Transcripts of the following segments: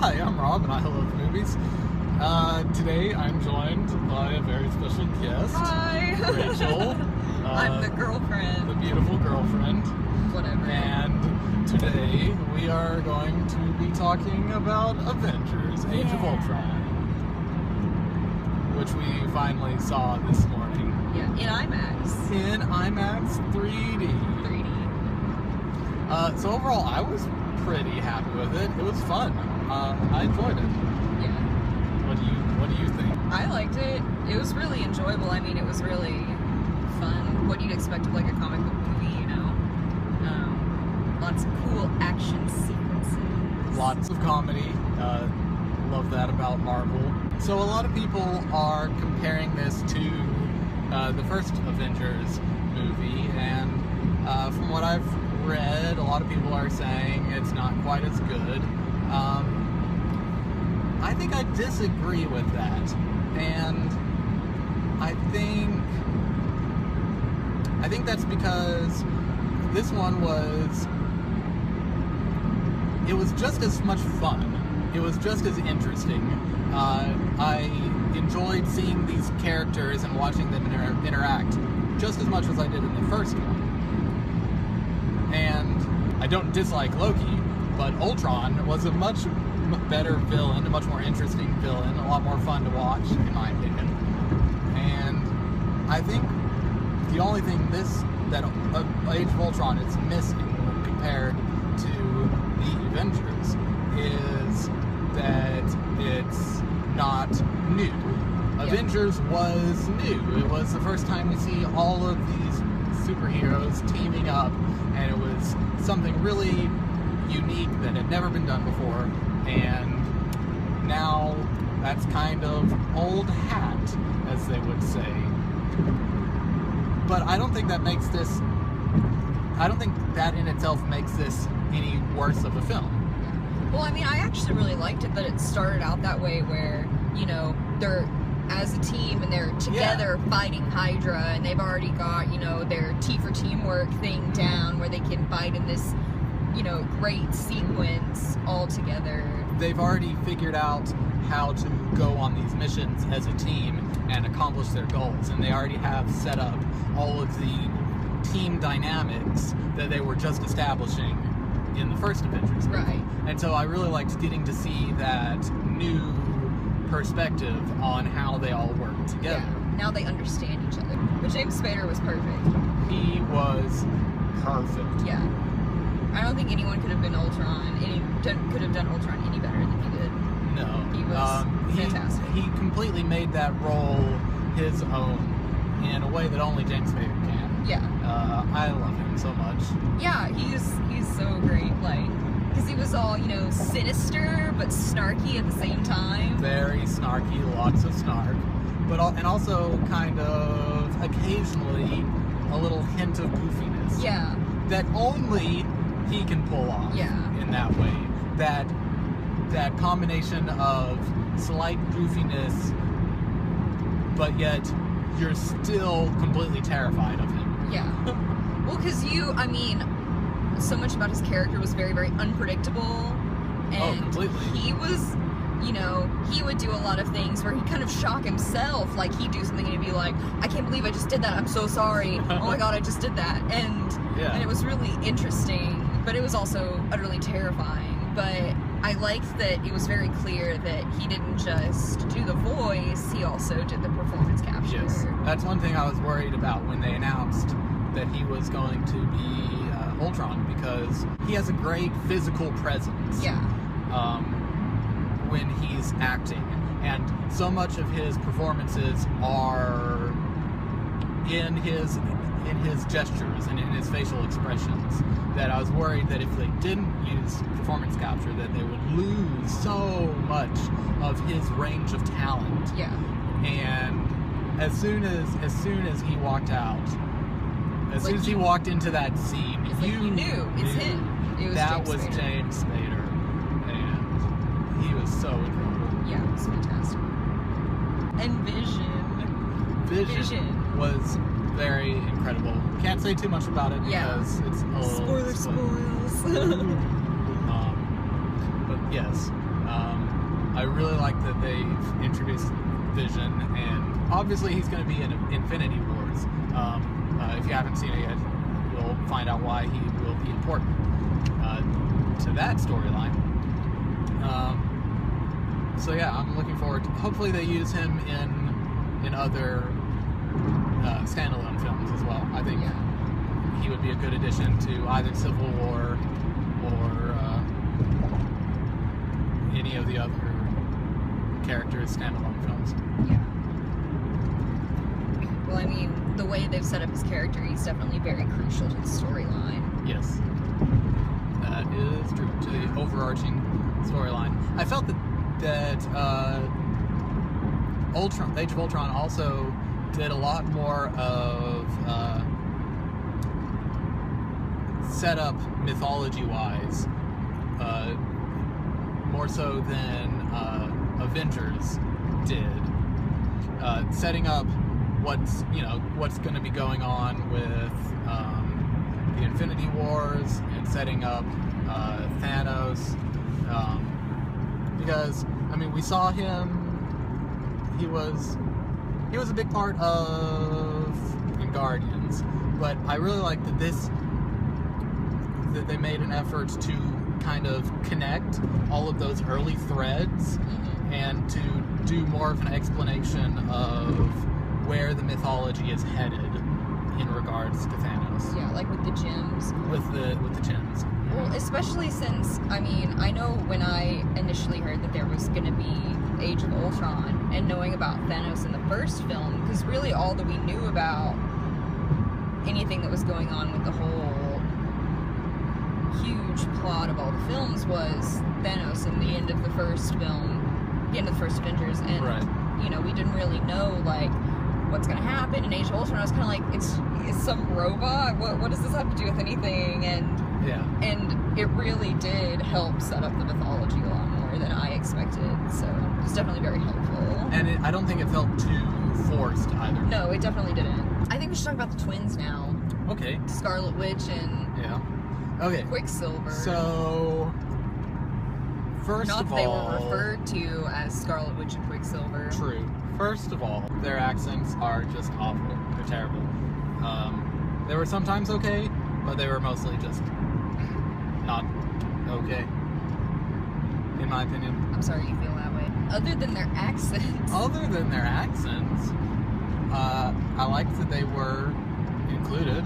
Hi, I'm Rob, and I love movies. Today, I'm joined by a very special guest. Hi! Rachel. I'm the girlfriend. The beautiful girlfriend. Whatever. And today, we are going to be talking about Avengers, Age of Ultron. Which we finally saw this morning. Yeah, in IMAX. In IMAX 3D. 3D. So overall, I was pretty happy with it. It was fun. I enjoyed it. Yeah. What do you think? I liked it. It was really enjoyable. I mean, it was really fun. What you'd expect of like a comic book movie, you know? Lots of cool action sequences. Lots of comedy. Love that about Marvel. So a lot of people are comparing this to the first Avengers movie, and from what I've read, a lot of people are saying it's not quite as good. I think I disagree with that, and I think that's because this one was just as much fun. It was just as interesting. I enjoyed seeing these characters and watching them interact just as much as I did in the first one. And I don't dislike Loki, but Ultron was a much better villain, a much more interesting villain, a lot more fun to watch, in my opinion. And I think the only thing that Age of Ultron is missing compared to the Avengers is that it's not new. Yeah. Avengers was new. It was the first time we see all of these superheroes teaming up, and it was something really unique that had never been done before, and now that's kind of old hat, as they would say. But I don't think that in itself makes this any worse of a film. Well, I mean, I actually really liked it that it started out that way where, you know, they're as a team and they're together fighting Hydra, and they've already got, you know, their T for teamwork thing down where they can fight in this, you know, great sequence all together. They've already figured out how to go on these missions as a team and accomplish their goals, and they already have set up all of the team dynamics that they were just establishing in the first Avengers movie. Right. And so I really liked getting to see that new perspective on how they all work together. Yeah. Now they understand each other. But James Spader was perfect. He was perfect. Yeah. I don't think anyone could have been Ultron. Could have done Ultron any better than he did. No. He was fantastic. He completely made that role his own in a way that only James Spader can. Yeah. I love him so much. Yeah, he's so great. Like, because he was all, you know, sinister but snarky at the same time. Very snarky, lots of snark, and also kind of occasionally a little hint of goofiness. Yeah. That only he can pull off. Yeah. In that way, that combination of slight goofiness, but yet you're still completely terrified of him. Yeah. Well, because so much about his character was very, very unpredictable. And completely. He was, you know, he would do a lot of things where he'd kind of shock himself. Like, he'd do something and he'd be like, I can't believe I just did that. I'm so sorry. Oh my God, I just did that. And it was really interesting, but it was also utterly terrifying. But I liked that it was very clear that he didn't just do the voice, he also did the performance capture. Yes. That's one thing I was worried about when they announced that he was going to be Ultron, because he has a great physical presence. Yeah. When he's acting, and so much of his performances are in his gestures and in his facial expressions, that I was worried that if they didn't use performance capture, that they would lose so much of his range of talent. Yeah. And as soon as he walked out, as soon as he walked into that scene, you knew it's him. It was James Spader, and he was so incredible. Yeah, it was fantastic. And Vision was very incredible. Can't say too much about it because it's a little spoils. but yes, I really like that they've introduced Vision, and obviously he's going to be in Infinity Wars. If you haven't seen it yet, you'll find out why he will be important to that storyline. So yeah, I'm looking forward to, hopefully they use him in other standalone films as well. I think he would be a good addition to either Civil War or any of the other characters' standalone films. Yeah. Well, I mean, the way they've set up his character, he's definitely very crucial to the storyline. Yes. That is true, to the overarching storyline. I felt that Ultron, Age of Ultron also did a lot more of setup mythology-wise, more so than Avengers did. Setting up what's going to be going on with the Infinity Wars, and setting up Thanos, because I mean we saw him. He was a big part of in Guardians, but I really like that they made an effort to kind of connect all of those early threads and to do more of an explanation of where the mythology is headed in regards to Thanos. Yeah, like with the gems. With the gems. Well, especially since, I mean, I know when I initially heard that there was going to be Age of Ultron, and knowing about Thanos in the first film, because really all that we knew about anything that was going on with the whole huge plot of all the films was Thanos in the end of the first film, the end of the first Avengers, and, you know, we didn't really know, like, what's going to happen. In Age of Ultron, I was kind of like, it's some robot? What does this have to do with anything? And it really did help set up the mythology a lot more than I expected, so it was definitely very helpful. And I don't think it felt too forced either. No, it definitely didn't. I think we should talk about the twins now. Okay. Scarlet Witch and Quicksilver. So, first of all... Not they were referred to as Scarlet Witch and Quicksilver. True. First of all, their accents are just awful. They're terrible. They were sometimes okay, but they were mostly just not okay, in my opinion. I'm sorry you feel that way. Other than their accents. I liked that they were included.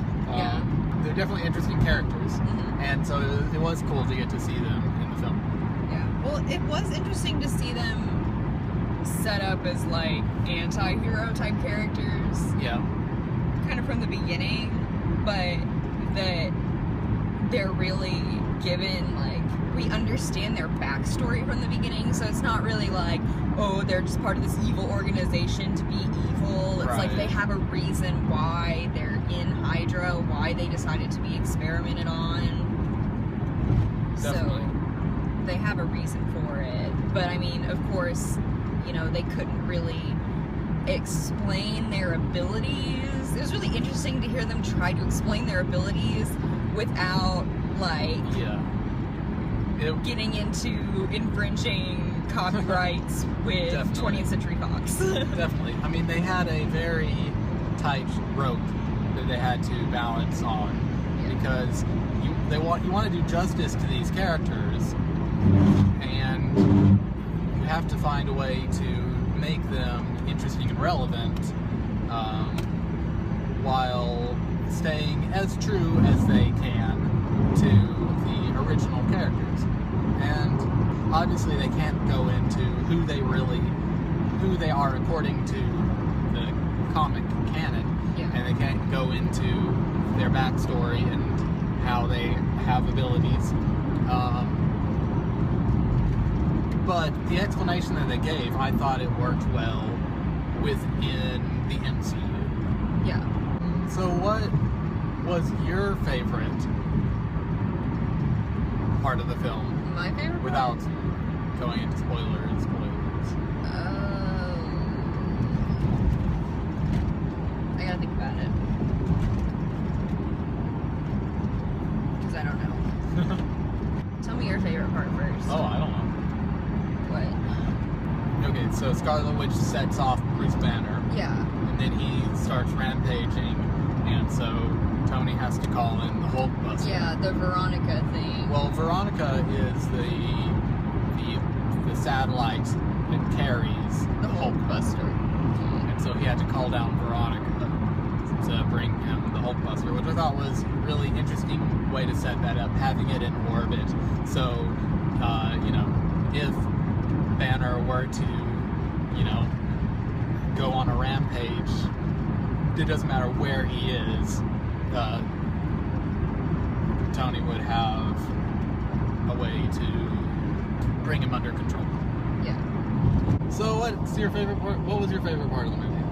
They're definitely interesting characters, and so it was cool to get to see them in the film. Yeah. Well, it was interesting to see them set up as, like, anti-hero type characters. Yeah. Kind of from the beginning, but that they're really given, like, we understand their backstory from the beginning, so it's not really like, oh, they're just part of this evil organization to be evil. It's like they have a reason why they're in Hydra, why they decided to be experimented on. Definitely. So they have a reason for it. But I mean, of course, you know, they couldn't really explain their abilities. It was really interesting to hear them try to explain their abilities without, like, getting into infringing copyrights with 20th Century Fox. Definitely. I mean, they had a very tight rope that they had to balance on, because you want to do justice to these characters, and you have to find a way to make them interesting and relevant, while staying as true as they can to the original characters. And obviously they can't go into who they are according to the comic canon, and they can't go into their backstory and how they have abilities. But the explanation that they gave, I thought it worked well within the MCU. Yeah. So what was your favorite part of the film? My favorite Without part? going into spoilers. I gotta think about it. Because I don't know. Tell me your favorite part first. Oh, I don't know. What? so Scarlet Witch sets off Bruce Banner. Yeah. And then he starts rampaging, and so Tony has to call in the Hulkbuster. Yeah, the Veronica thing. Well, Veronica is the satellite that carries the Hulkbuster. And so he had to call down Veronica to bring him the Hulkbuster, which I thought was a really interesting way to set that up, having it in orbit. So, if Banner were to, go on a rampage, it doesn't matter where he is, Tony would have a way to bring him under control. Yeah. So what's your favorite part? What was your favorite part of the movie?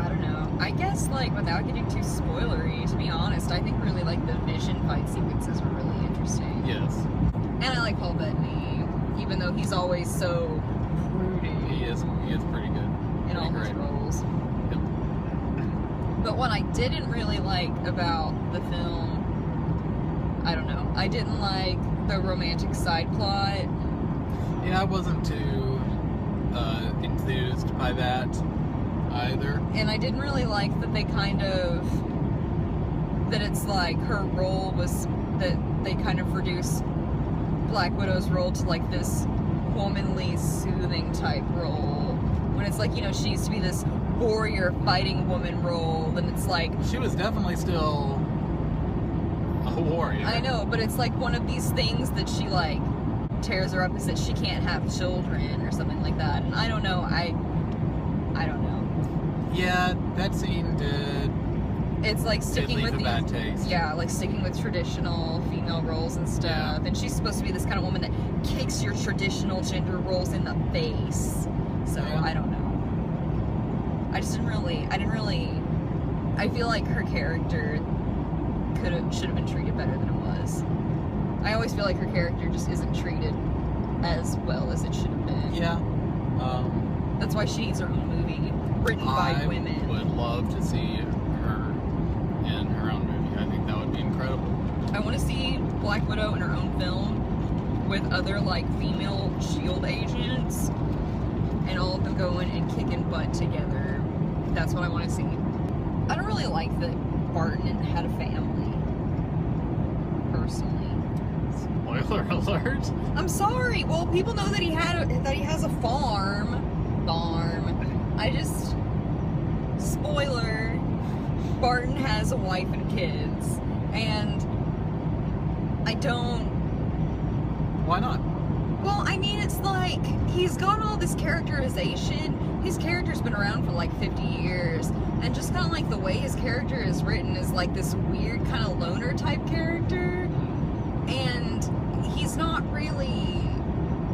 I don't know. I guess, without getting too spoilery, to be honest, I think really, the Vision fight sequences were really interesting. Yes. And I like Paul Bettany, even though he's always so broody. He is pretty good. In all his roles. Yep. But what I didn't really like about the film, I don't know. I didn't like the romantic side plot. Yeah, I wasn't too enthused by that either. And I didn't really like that they that it's her role was that they kind of reduced Black Widow's role to this womanly soothing type role. When it's she used to be this warrior fighting woman role, then it's she was definitely still a warrior. I know, but it's one of these things that she tears her up is that she can't have children or something like that. And I don't know, I don't know. Yeah, that scene did. It's sticking with a bad taste. Yeah, sticking with traditional female roles and stuff. Yeah. And she's supposed to be this kind of woman that kicks your traditional gender roles in the face. So Yeah. I don't know. I feel like her character should have been treated better than it was. I always feel like her character just isn't treated as well as it should have been. Yeah. That's why she needs her own movie written by women. I would love to see her in her own movie. I think that would be incredible. I want to see Black Widow in her own film with other female SHIELD agents and all of them going and kicking butt together. That's what I want to see. I don't really like that Barton had a family, personally. Spoiler alert. I'm sorry. Well, people know that he has a farm. Spoiler. Barton has a wife and kids, and I don't. Why not? Well, I mean, it's he's got all this characterization. His character's been around for 50 years, and just kind of the way his character is written is this weird kind of loner type character, and he's not really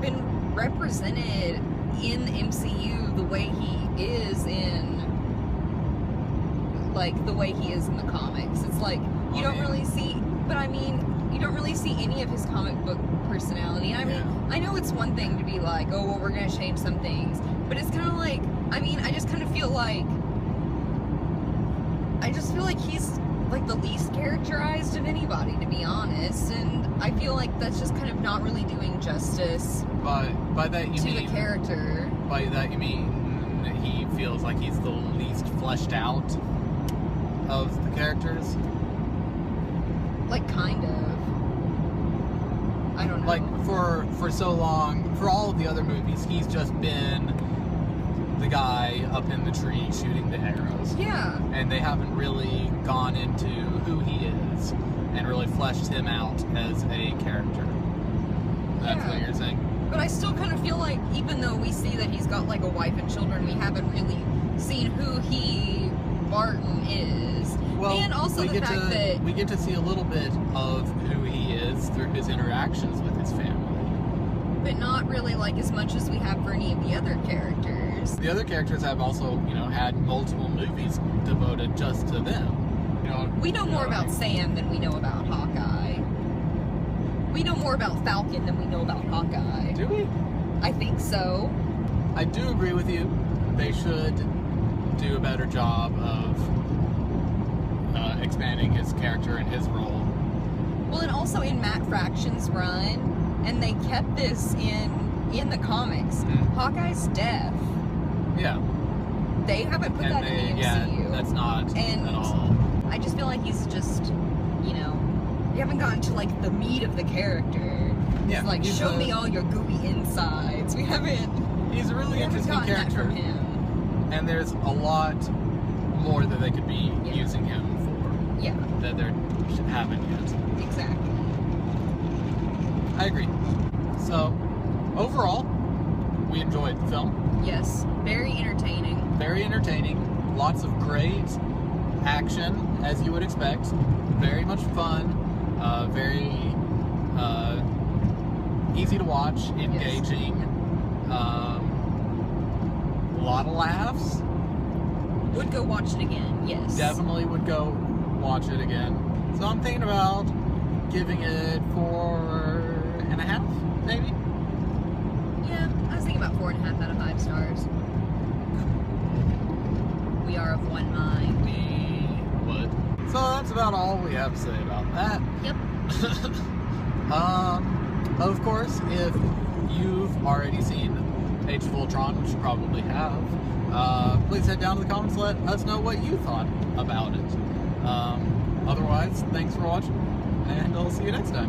been represented in the MCU the way he is in the way he is in the comics. It's you don't really see, but I mean, you don't really see any of his comic book personality. I mean, I know it's one thing to be oh, well, we're gonna change some things, but it's kind of I mean, I just kind of feel he's the least characterized of anybody, to be honest, and I feel that's just kind of not really doing justice By that you to mean the character. By that you mean that he feels like he's the least fleshed out of the characters? Kind of. I don't know. For so long, for all of the other movies, he's just been the guy up in the tree shooting the arrows. Yeah. And they haven't really gone into who he is and really fleshed him out as a character. That's what you're saying? But I still kind of feel even though we see that he's got a wife and children, we haven't really seen who Barton is. Well, and also the fact that we get to see a little bit of who he is through his interactions with his family. But not really as much as we have for any of the other characters. The other characters have also, had multiple movies devoted just to them. We know more about Sam than we know about Hawkeye. We know more about Falcon than we know about Hawkeye. Do we? I think so. I do agree with you. They should do a better job of expanding his character and his role. Well, and also in Matt Fraction's run, and they kept this in the comics. Hawkeye's deaf. Yeah. They haven't put that in the MCU. Yeah, that's not and at all. I just feel like he's just, you haven't gotten to like the meat of the character. Yeah, it's like, show me all your gooey insides. We haven't. He's a really interesting gotten character. that from him. And there's a lot more that they could be using him for. Yeah. That they haven't yet. Exactly. I agree. So, overall, we enjoyed the film. Yes. Very entertaining. Very entertaining. Lots of great action, as you would expect. Very much fun. Very easy to watch. Engaging. Yes. A lot of laughs. Would go watch it again, yes. Definitely would go watch it again. So I'm thinking about giving it 4.5, maybe? Yeah, I was thinking about 4.5 out of 5 stars. We are of one mind. We would. So that's about all we have to say about that. Yep. Of course, if you've already seen Age of Ultron, which you probably have, please head down to the comments, let us know what you thought about it. Otherwise, thanks for watching, and I'll see you next time.